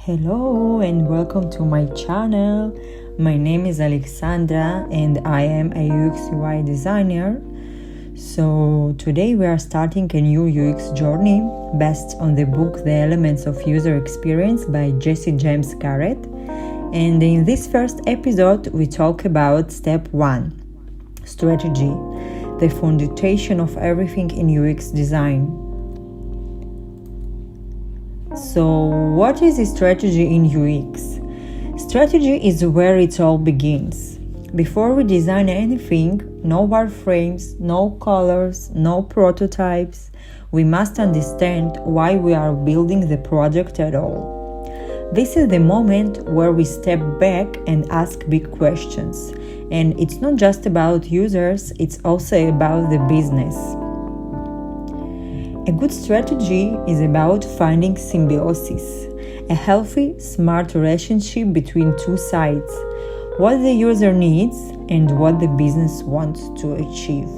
Hello and welcome to my channel. My name is Alexandra and I am a UX UI designer. So today we are starting a new UX journey based on the book The Elements of User Experience by Jesse James Garrett. And in this first episode we talk about step 1, strategy, the foundation of everything in UX design. So, what is a strategy in UX? Strategy is where it all begins. Before we design anything, no wireframes, no colors, no prototypes, we must understand why we are building the project at all. This is the moment where we step back and ask big questions. And it's not just about users, it's also about the business. A good strategy is about finding symbiosis, a healthy, smart relationship between two sides, what the user needs and what the business wants to achieve.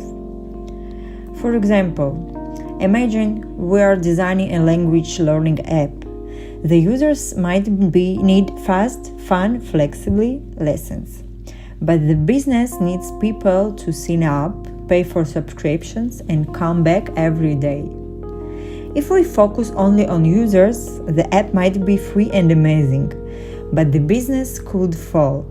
For example, imagine we are designing a language learning app. The users might need fast, fun, flexible lessons, but the business needs people to sign up, pay for subscriptions, and come back every day. If we focus only on users, the app might be free and amazing, but the business could fall.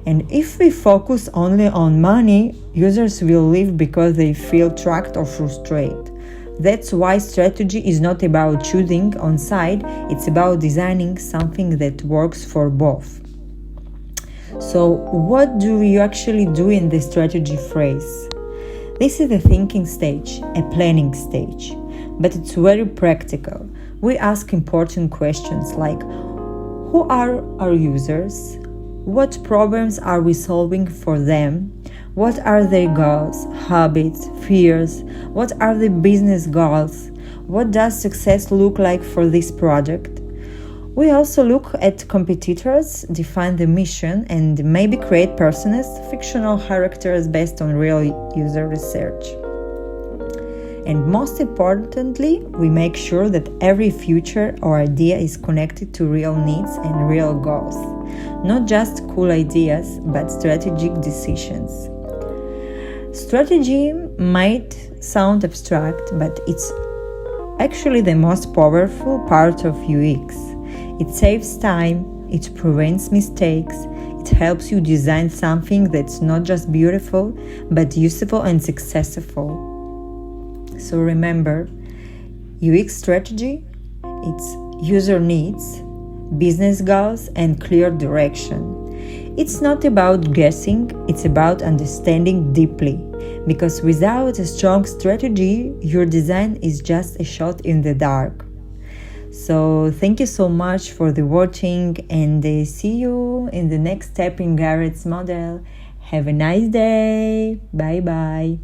And if we focus only on money, users will leave because they feel trapped or frustrated. That's why strategy is not about choosing on side, it's about designing something that works for both. So what do you actually do in the strategy phase? This is the thinking stage, a planning stage. But it's very practical. We ask important questions like, who are our users? What problems are we solving for them? What are their goals, habits, fears? What are the business goals? What does success look like for this project? We also look at competitors, define the mission, and maybe create personas, fictional characters based on real user research. And most importantly, we make sure that every feature or idea is connected to real needs and real goals. Not just cool ideas, but strategic decisions. Strategy might sound abstract, but it's actually the most powerful part of UX. It saves time, it prevents mistakes, it helps you design something that's not just beautiful, but useful and successful. So remember, UX strategy, it's user needs, business goals, and clear direction. It's not about guessing, it's about understanding deeply. Because without a strong strategy, your design is just a shot in the dark. So thank you so much for the watching and see you in the next step in Garrett's model. Have a nice day. Bye bye.